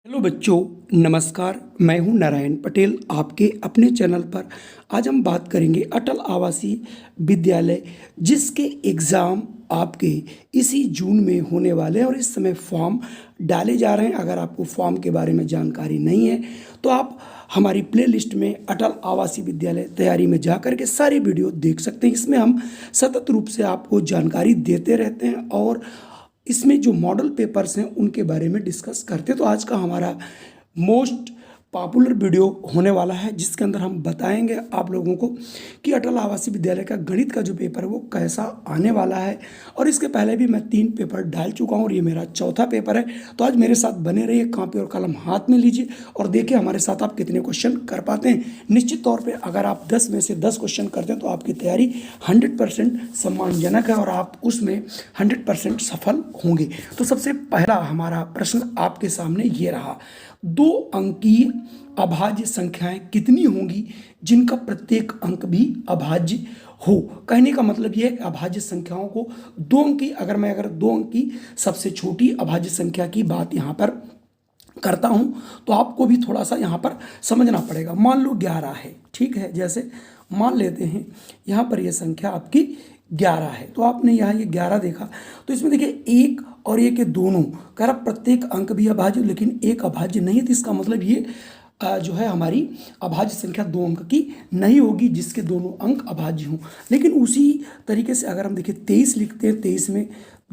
Hello बच्चों, नमस्कार। मैं हूं नारायण पटेल, आपके अपने चैनल पर। आज हम बात करेंगे अटल आवासीय विद्यालय, जिसके एग्ज़ाम आपके इसी जून में होने वाले हैं और इस समय फॉर्म डाले जा रहे हैं। अगर आपको फॉर्म के बारे में जानकारी नहीं है तो आप हमारी प्लेलिस्ट में अटल आवासीय विद्यालय तैयारी में जा कर के सारी वीडियो देख सकते हैं। इसमें हम सतत रूप से आपको जानकारी देते रहते हैं और इसमें जो मॉडल पेपर्स हैं उनके बारे में डिस्कस करते हैं। तो आज का हमारा मोस्ट पॉपुलर वीडियो होने वाला है, जिसके अंदर हम बताएंगे आप लोगों को कि अटल आवासीय विद्यालय का गणित का जो पेपर है वो कैसा आने वाला है। और इसके पहले भी मैं 3 पेपर डाल चुका हूँ और ये मेरा चौथा पेपर है। तो आज मेरे साथ बने रहिए, कॉपी और कलम हाथ में लीजिए और देखिए हमारे साथ आप कितने क्वेश्चन कर पाते हैं। निश्चित तौर पर अगर आप 10 में से 10 क्वेश्चन करते हैं तो आपकी तैयारी 100% सम्मानजनक है और आप उसमें 100% सफल होंगे। तो सबसे पहला हमारा प्रश्न आपके सामने ये रहा, 2 अंकीय अभाज्य संख्याएं कितनी होंगी जिनका प्रत्येक अंक भी अभाज्य हो। कहने का मतलब यह है अभाज्य संख्याओं को 2 अंकी, अगर 2 अंकी सबसे छोटी अभाज्य संख्या की बात यहाँ पर करता हूं तो आपको भी थोड़ा सा यहाँ पर समझना पड़ेगा। मान लो 11 है, ठीक है। जैसे मान लेते हैं यहाँ पर यह संख्या आपकी 11 है, तो आपने यहाँ ये 11 देखा तो इसमें देखिए 1 और 1 के दोनों कह रहा प्रत्येक अंक भी अभाज्य, लेकिन एक अभाज्य नहीं। तो इसका मतलब ये जो है हमारी अभाज्य संख्या 2 अंक की नहीं होगी जिसके दोनों अंक अभाज्य हों। लेकिन उसी तरीके से अगर हम देखिए 23 लिखते हैं, 23 में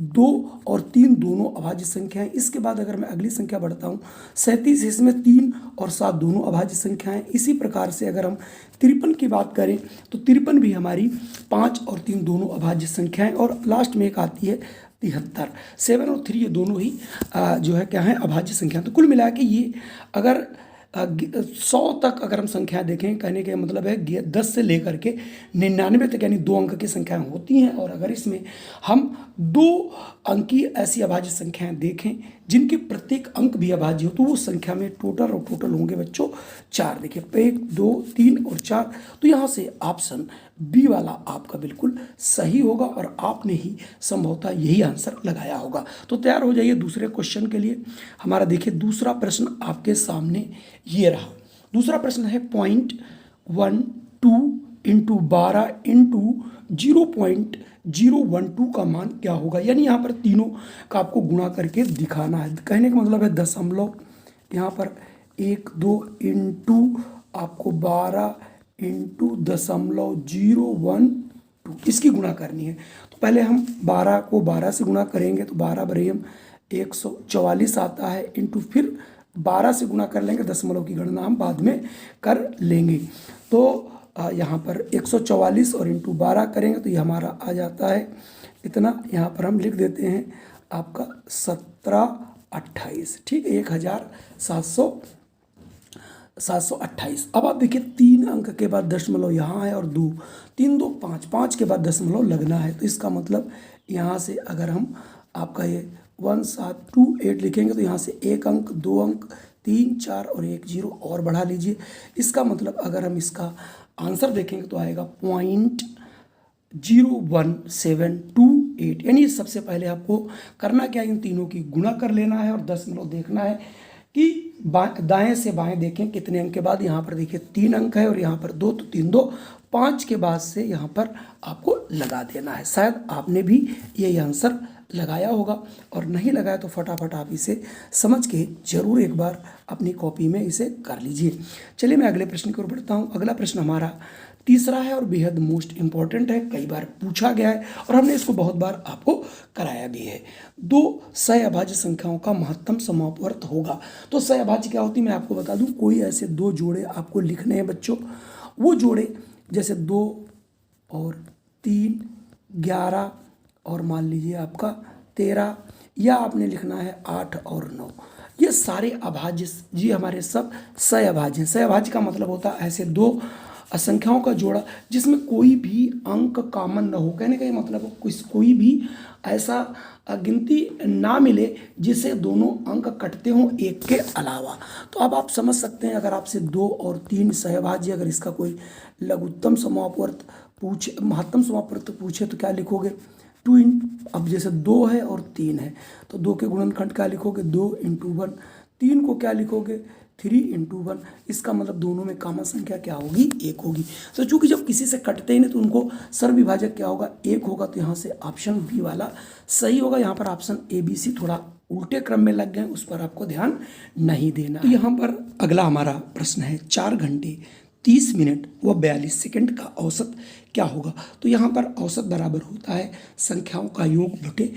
2 और 3 दोनों अभाज्य संख्याएं। इसके बाद अगर मैं अगली संख्या बढ़ता हूँ 37, इसमें 3 और 7 दोनों अभाज्य संख्याएं। इसी प्रकार से अगर हम 53 की बात करें तो 53 भी हमारी 5 और 3 दोनों अभाज्य संख्याएं। और लास्ट में एक आती है 73, 7 और 3 ये दोनों ही जो है क्या है अभाज्य संख्या। तो कुल मिला के ये अगर 100 तक अगर हम संख्या देखें, कहने का मतलब है 10 से लेकर के 99 तक यानी 2 अंक की संख्याएं होती हैं। और अगर इसमें हम 2 अंकी ऐसी अभाज्य संख्याएं देखें जिनके प्रत्येक अंक भी अभाज्य हो तो वो संख्या में टोटल होंगे बच्चों 4। देखिए 1, 2, 3 और 4। तो यहाँ से ऑप्शन बी वाला आपका बिल्कुल सही होगा और आपने ही संभवतः यही आंसर लगाया होगा। तो तैयार हो जाइए दूसरे क्वेश्चन के लिए। हमारा देखिए दूसरा प्रश्न आपके सामने ये रहा। दूसरा प्रश्न है 0.12 इंटू 12 इंटू 0.012 का मान क्या होगा। यानी यहाँ पर तीनों का आपको गुणा करके दिखाना है। कहने का मतलब है दशमलव, यहाँ पर 1, 2 इंटू आपको 12 इंटू 0.012 इसकी गुणा करनी है। तो पहले हम 12 को 12 से गुणा करेंगे तो 12 बरे हम 144 आता है, इंटू फिर 12 से गुणा कर लेंगे। दशमलव की गणना हम बाद में कर लेंगे। तो यहाँ पर 144 और इंटू 12 करेंगे तो ये हमारा आ जाता है इतना। यहाँ पर हम लिख देते हैं आपका 1728, ठीक है, 1728। अब आप देखिए 3 अंक के बाद दशमलव यहाँ है और 2, 3, 2, 5, 5 के बाद दशमलव लगना है। तो इसका मतलब यहाँ से अगर हम आपका ये 1728 लिखेंगे तो यहाँ से 1 अंक, 2 अंक, 3, 4 और 1 0 और बढ़ा लीजिए। इसका मतलब अगर हम इसका आंसर देखेंगे तो आएगा 0.01728। यानी सबसे पहले आपको करना क्या है, इन तीनों की गुणा कर लेना है और दशमलव देखना है कि दाएं से बाएं देखें कितने अंक के बाद। यहाँ पर देखिए 3 अंक है और यहाँ पर 2, तो 3, 2, 5 के बाद से यहाँ पर आपको लगा देना है। शायद आपने भी यही आंसर लगाया होगा और नहीं लगाया तो फटाफट आप इसे समझ के जरूर एक बार अपनी कॉपी में इसे कर लीजिए। चलिए मैं अगले प्रश्न की ओर बढ़ता हूँ। अगला प्रश्न हमारा तीसरा है और बेहद मोस्ट इंपॉर्टेंट है, कई बार पूछा गया है और हमने इसको बहुत बार आपको कराया भी है। 2 सह अभाज्य संख्याओं का महत्तम समापवर्त होगा। तो सह अभाज्य क्या होती है मैं आपको बता दूं। कोई ऐसे 2 जोड़े आपको लिखने हैं बच्चों, वो जोड़े जैसे 2 और 3, 11 और मान लीजिए आपका 13, या आपने लिखना है 8 और 9। ये सारे अभाज्य जी हमारे सब सह अभाज्य हैं। सह अभाज्य का मतलब होता है ऐसे 2 संख्याओं का जोड़ा जिसमें कोई भी अंक कॉमन न हो। कहने का ये मतलब कोई भी ऐसा गिनती ना मिले जिसे दोनों अंक कटते हों एक के अलावा। तो अब आप समझ सकते हैं, अगर आपसे 2 और 3 सहभाज्य, अगर इसका कोई लघुत्तम समापवर्त पूछे, महत्तम समापवर्त पूछे तो क्या लिखोगे। 2 अब जैसे 2 है और 3 है तो 2 के गुणनखंड क्या लिखोगे, 2 × 1, 3 को क्या लिखोगे 3 × 1, इसका मतलब दोनों में कॉमन संख्या क्या होगी 1 होगी। तो चूंकि जब किसी से कटते ही नहीं तो उनको सर्वविभाजक क्या होगा 1 होगा, तो यहाँ से ऑप्शन बी वाला सही होगा। यहाँ पर ऑप्शन ए बी सी थोड़ा उल्टे क्रम में लग गए, उस पर आपको ध्यान नहीं देना। तो यहाँ पर अगला हमारा प्रश्न है 4 घंटे 30 मिनट व 42 सेकंड का औसत क्या होगा। तो यहाँ पर औसत बराबर होता है संख्याओं का योग बटे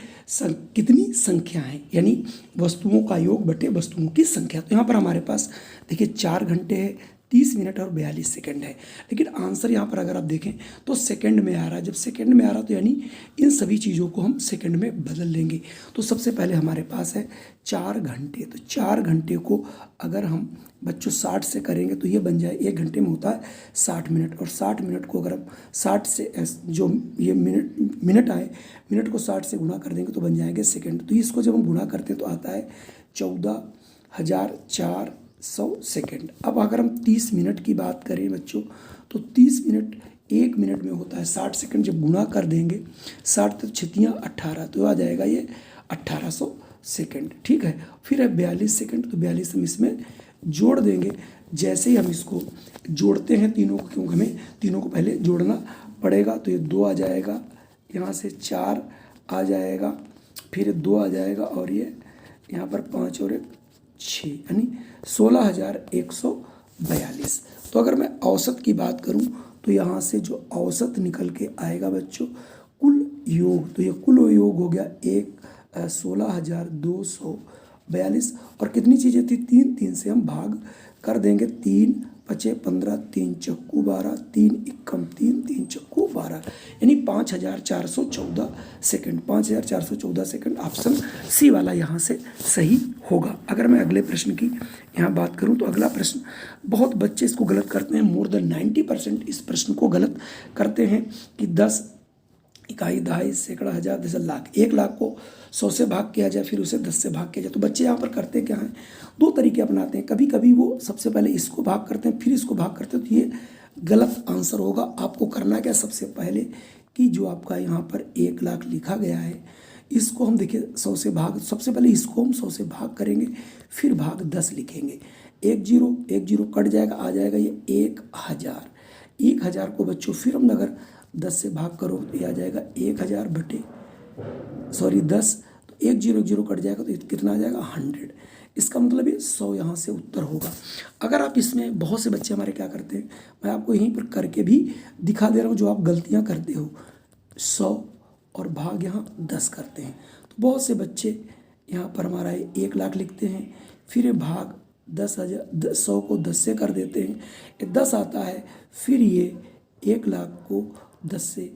कितनी संख्या है, यानी वस्तुओं का योग बटे वस्तुओं की संख्या। तो यहाँ पर हमारे पास देखिए 4 घंटे है 30 मिनट और 42 सेकंड है, लेकिन आंसर यहाँ पर अगर आप देखें तो सेकंड में आ रहा है। जब सेकंड में आ रहा तो यानी इन सभी चीज़ों को हम सेकंड में बदल लेंगे। तो सबसे पहले हमारे पास है 4 घंटे, तो 4 घंटे को अगर हम बच्चों 60 से करेंगे तो ये बन जाए 1 घंटे में होता है 60 मिनट, और 60 मिनट को अगर हम 60 से जो ये मिनट आए मिनट को 60 से गुणा कर देंगे तो बन जाएंगे सेकंड। तो इसको जब हम गुणा करते हैं तो आता है 14,400 सेकंड। अब अगर हम 30 मिनट की बात करें बच्चों तो 30 मिनट 1 मिनट में होता है 60 सेकंड। जब गुणा कर देंगे 60 तो 18 तो आ जाएगा ये 1800 सेकंड। ठीक है, फिर है 42 सेकंड, तो 42 हम इसमें जोड़ देंगे। जैसे ही हम इसको जोड़ते हैं तीनों को, क्योंकि हमें तीनों को पहले जोड़ना पड़ेगा, तो ये 2 आ जाएगा, यहाँ से 4 आ जाएगा, फिर 2 आ जाएगा, और ये यहाँ पर 5 और 6 यानी 16,142। तो अगर मैं औसत की बात करूं तो यहाँ से जो औसत निकल के आएगा बच्चों कुल योग, तो ये कुल योग हो गया 16,242। और कितनी चीज़ें थी 3 से हम भाग कर देंगे, 3 5 15, 3 चक्कू 12, 3 इक्कम 3, 3 चक्कू 12, यानी 5,414 सेकंड। 5,414 सेकंड ऑप्शन सी वाला यहाँ से सही होगा। अगर मैं अगले प्रश्न की यहाँ बात करूँ तो अगला प्रश्न बहुत बच्चे इसको गलत करते हैं, मोर देन 90% इस प्रश्न को गलत करते हैं कि 10 इकाई, दहाई, सैकड़ा, हज़ार, दस लाख, 1 लाख को 100 से भाग किया जाए फिर उसे 10 से भाग किया जाए। तो बच्चे यहाँ पर करते क्या हैं, 2 तरीके अपनाते हैं। कभी कभी वो सबसे पहले इसको भाग करते हैं फिर इसको भाग करते हैं, तो ये गलत आंसर होगा। आपको करना क्या, सबसे पहले कि जो आपका यहाँ पर 1 लाख लिखा गया है इसको हम देखिए 100 से भाग, सबसे पहले इसको हम 100 से भाग करेंगे फिर भाग 10 लिखेंगे। 1 0 कट जाएगा, आ जाएगा ये 1000। 1000 को बच्चों फिर हम अगर 10 से भाग करो तो ये आ जाएगा 1000 बटे 10, तो 1 0 कट जाएगा तो कितना आ जाएगा 100। इसका मतलब ये 100 यहाँ से उत्तर होगा। अगर आप इसमें बहुत से बच्चे हमारे क्या करते हैं, मैं आपको यहीं पर करके भी दिखा दे रहा हूँ जो आप गलतियाँ करते हो, 100 और भाग यहाँ 10 करते हैं। तो बहुत से बच्चे यहाँ पर हमारा 1 लाख लिखते हैं, फिर ये भाग 10,000 100 को 10 से कर देते हैं, ये 10 आता है, फिर ये 1 लाख को 10 से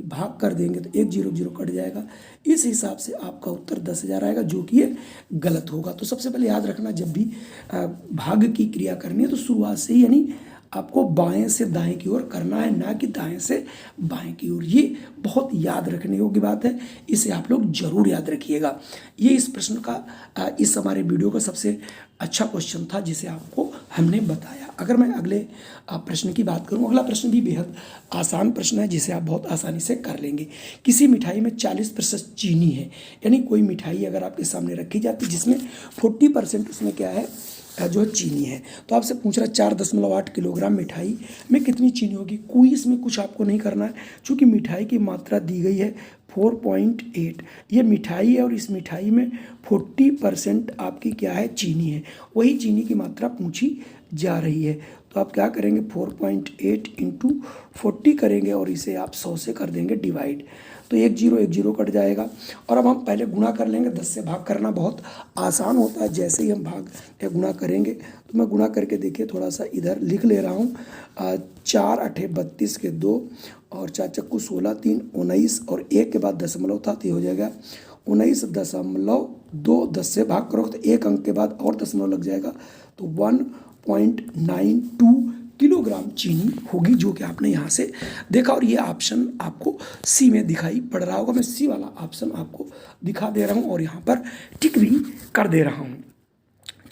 भाग कर देंगे तो 1 0 कट जाएगा। इस हिसाब से आपका उत्तर 10,000 आएगा, जो कि ये गलत होगा। तो सबसे पहले याद रखना, जब भी भाग की क्रिया करनी है तो शुरुआत से ही यानी आपको बाएं से दाएं की ओर करना है, ना कि दाएं से बाएं की ओर। ये बहुत याद रखने योग्य बात है, इसे आप लोग जरूर याद रखिएगा। ये इस प्रश्न का इस हमारे वीडियो का सबसे अच्छा क्वेश्चन था जिसे आपको हमने बताया। अगर मैं अगले प्रश्न की बात करूं, अगला प्रश्न भी बेहद आसान प्रश्न है जिसे आप बहुत आसानी से कर लेंगे। किसी मिठाई में 40% चीनी है, यानी कोई मिठाई अगर आपके सामने रखी जाती है जिसमें 40% उसमें क्या है जो चीनी है, तो आपसे पूछ रहा है 4.8 किलोग्राम मिठाई में कितनी चीनी होगी। कोई इसमें कुछ आपको नहीं करना है, क्योंकि मिठाई की मात्रा दी गई है 4.8। ये मिठाई है और इस मिठाई में 40% आपकी क्या है चीनी है, वही चीनी की मात्रा पूछी जा रही है। तो आप क्या करेंगे 4.8 × 40 करेंगे और इसे आप 100 से कर देंगे डिवाइड, तो 1 0 कट जाएगा। और अब हम पहले गुणा कर लेंगे, 10 से भाग करना बहुत आसान होता है। जैसे ही हम भाग या गुणा करेंगे तो मैं गुणा करके देखिए थोड़ा सा इधर लिख ले रहा हूँ। 4 8 32 के 2 और 4 चक्कू 16 3 19 और 1 के बाद दशमलव था तो हो जाएगा 19.2। 10 से भाग करोगे तो 1 अंक के बाद और दशमलव लग जाएगा, तो 1.92 किलोग्राम चीनी होगी, जो कि आपने यहाँ से देखा। और ये ऑप्शन आपको सी में दिखाई पड़ रहा होगा। मैं सी वाला ऑप्शन आपको दिखा दे रहा हूँ और यहाँ पर टिक भी कर दे रहा हूँ।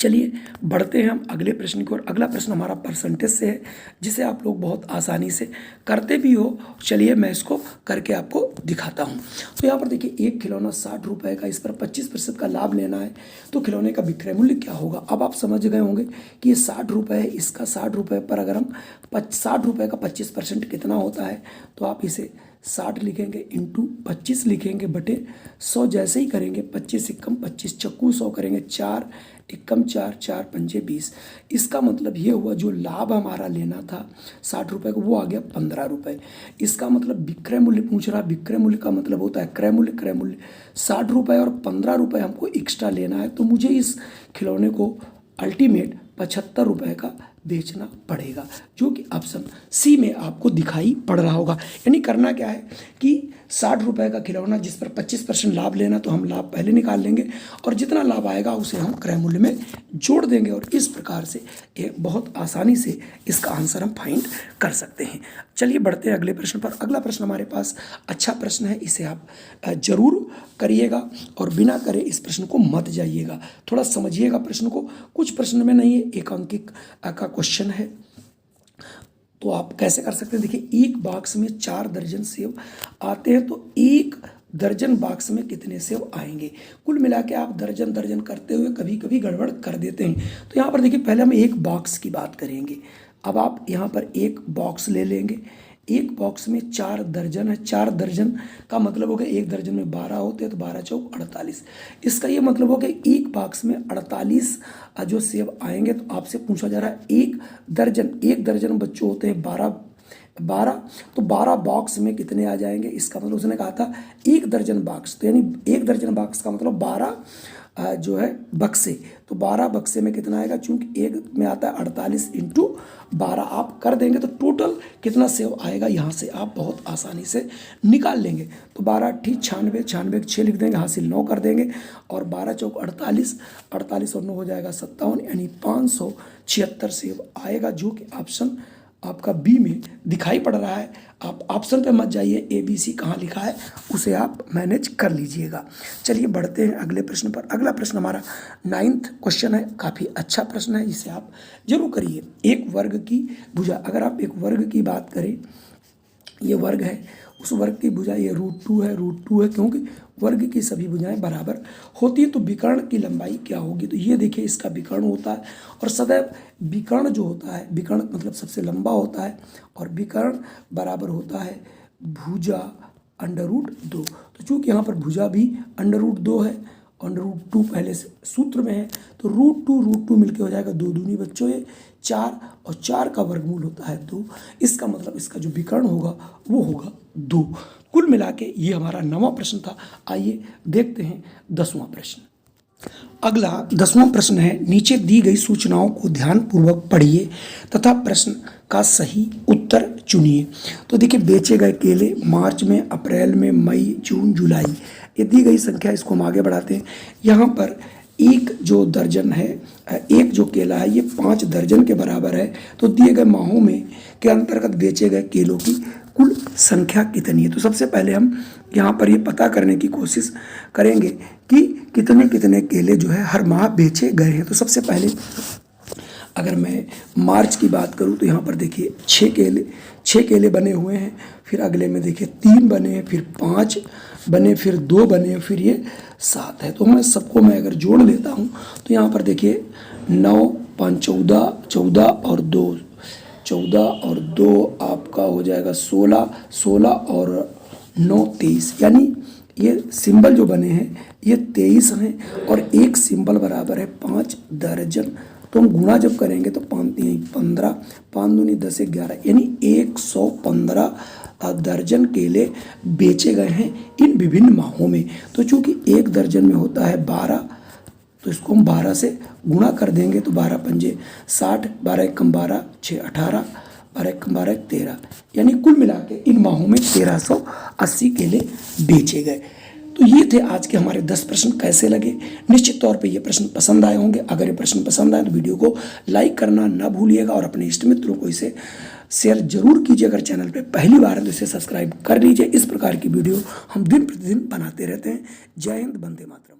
चलिए बढ़ते हैं हम अगले प्रश्न की ओर। अगला प्रश्न हमारा परसेंटेज से है, जिसे आप लोग बहुत आसानी से करते भी हो। चलिए मैं इसको करके आपको दिखाता हूँ। तो यहाँ पर देखिए, एक खिलौना 60 रुपये का, इस पर 25% का लाभ लेना है, तो खिलौने का विक्रय मूल्य क्या होगा। अब आप समझ गए होंगे कि ये 60 रुपये है, इसका 60 रुपये पर अगर हम 60 रुपये का 25% कितना होता है, तो आप इसे 60 लिखेंगे इंटू 25 लिखेंगे बटे 100। जैसे ही करेंगे 25 एकम 25 चक्कू 100 करेंगे, 4 एकम 4 4 पंजे 20। इसका मतलब ये हुआ जो लाभ हमारा लेना था 60 रुपये का, वो आ गया 15 रुपये। इसका मतलब विक्रय मूल्य पूछ रहा है, विक्रय मूल्य का मतलब होता है क्रय मूल्य। क्रय मूल्य 60 रुपये और 15 रुपये हमको एक्स्ट्रा लेना है, तो मुझे इस खिलौने को अल्टीमेट 75 रुपये का बेचना पड़ेगा, जो कि ऑप्शन सी में आपको दिखाई पड़ रहा होगा। यानी करना क्या है कि 60 रुपये का खिलौना जिस पर 25% लाभ लेना, तो हम लाभ पहले निकाल लेंगे और जितना लाभ आएगा उसे हम क्रय मूल्य में जोड़ देंगे, और इस प्रकार से एक बहुत आसानी से इसका आंसर हम फाइंड कर सकते हैं। चलिए बढ़ते हैं अगले प्रश्न पर। अगला प्रश्न हमारे पास अच्छा प्रश्न है, इसे आप जरूर करिएगा और बिना करे इस प्रश्न को मत जाइएगा, थोड़ा समझिएगा प्रश्न को। कुछ प्रश्न में नहीं है, एक अंक का क्वेश्चन है, तो आप कैसे कर सकते हैं। देखिए, एक बॉक्स में 4 दर्जन सेब आते हैं, तो 1 दर्जन बॉक्स में कितने सेब आएंगे। कुल मिला के आप दर्जन दर्जन करते हुए कभी कभी गड़बड़ कर देते हैं। तो यहाँ पर देखिए, पहले हम एक बॉक्स की बात करेंगे। अब आप यहाँ पर एक बॉक्स ले लेंगे, एक बॉक्स में 4 दर्जन है। 4 दर्जन का मतलब हो गया, एक दर्जन में 12 होते हैं, तो 12 चौक 48। इसका ये मतलब हो गया एक बॉक्स में 48 जो सेब आएंगे। तो आपसे पूछा जा रहा है एक दर्जन बच्चों होते हैं 12, तो 12 बॉक्स में कितने आ जाएंगे। इसका मतलब उसने कहा था एक दर्जन बॉक्स, तो यानी एक दर्जन बॉक्स का मतलब 12 जो है बक्से, तो 12 बक्से में कितना आएगा, चूंकि एक में आता है 48 इंटू 12 आप कर देंगे, तो टोटल कितना सेव आएगा यहाँ से आप बहुत आसानी से निकाल लेंगे। तो 12 ठीक 96, 96 6 लिख देंगे, हासिल 9 कर देंगे, और 12 चौक 48, 48 और 9 हो जाएगा 57, यानी 576 सेव आएगा, जो कि ऑप्शन आपका बी में दिखाई पड़ रहा है। आप ऑप्शन पे मत जाइए, ABC कहाँ लिखा है उसे आप मैनेज कर लीजिएगा। चलिए बढ़ते हैं अगले प्रश्न पर। अगला प्रश्न हमारा 9th क्वेश्चन है, काफ़ी अच्छा प्रश्न है, इसे आप जरूर करिए। एक वर्ग की भुजा, अगर आप एक वर्ग की बात करें, ये वर्ग है, उस वर्ग की भुजा ये √2 है, √2 है, क्योंकि वर्ग की सभी भुजाएं बराबर होती है। तो विकर्ण की लंबाई क्या होगी, तो ये देखिए इसका विकर्ण होता है, और सदैव विकर्ण जो होता है, विकर्ण मतलब सबसे लंबा होता है, और विकर्ण बराबर होता है भुजा √2। तो चूँकि यहाँ पर भुजा भी √2 है, √2 पहले से सूत्र में है, तो √2 मिलके हो जाएगा 2 दूनी बच्चों ये 4, और 4 का वर्गमूल होता है 2। इसका मतलब इसका जो विकर्ण होगा वो होगा 2। कुल मिला के ये हमारा 9वां प्रश्न था। आइए देखते हैं 10वां प्रश्न। अगला 10वां प्रश्न है, नीचे दी गई सूचनाओं को ध्यानपूर्वक पढ़िए तथा प्रश्न का सही उत्तर चुनिए। तो देखिए, बेचे गए केले मार्च में, अप्रैल में, मई, जून, जुलाई, ये दी गई संख्या, इसको हम आगे बढ़ाते हैं। यहाँ पर एक जो दर्जन है, एक जो केला है, ये 5 दर्जन के बराबर है। तो दिए गए माहों में के अंतर्गत बेचे गए केलों की कुल संख्या कितनी है। तो सबसे पहले हम यहाँ पर ये पता करने की कोशिश करेंगे कि कितने कितने केले जो है हर माह बेचे गए हैं। तो सबसे पहले अगर मैं मार्च की बात करूँ, तो यहाँ पर देखिए 6 केले बने हुए हैं, फिर अगले में देखिए 3 बने हैं, फिर 5 बने, फिर 2 बने, फिर ये 7 है। तो मैं सबको मैं अगर जोड़ लेता हूँ, तो यहाँ पर देखिए 9 5 14, 14 और 2 14 और 2 आपका हो जाएगा 16, 16 और 9 23, यानी ये सिंबल जो बने हैं ये 23 हैं, और एक सिंबल बराबर है 5 दर्जन। तो हम गुणा जब करेंगे तो 5 3 15, 5 दूनी 10 11, यानी 115 दर्जन केले बेचे गए हैं इन विभिन्न माहों में। तो चूंकि एक दर्जन में होता है 12, तो इसको हम 12 से गुणा कर देंगे, तो 12 पंजे 60, 12 एकम 12, 6 18, 12 एकम 12 13, यानी कुल मिला के इन माहों में 1380 केले बेचे गए। तो ये थे आज के हमारे 10 प्रश्न। कैसे लगे, निश्चित तौर पे ये प्रश्न पसंद आए होंगे। अगर ये प्रश्न पसंद आए तो वीडियो को लाइक करना ना भूलिएगा, और अपने इष्ट मित्रों को इसे शेयर जरूर कीजिए। अगर चैनल पे पहली बार है तो इसे सब्सक्राइब कर लीजिए। इस प्रकार की वीडियो हम दिन प्रतिदिन बनाते रहते हैं। जय हिंद, वंदे मातरम।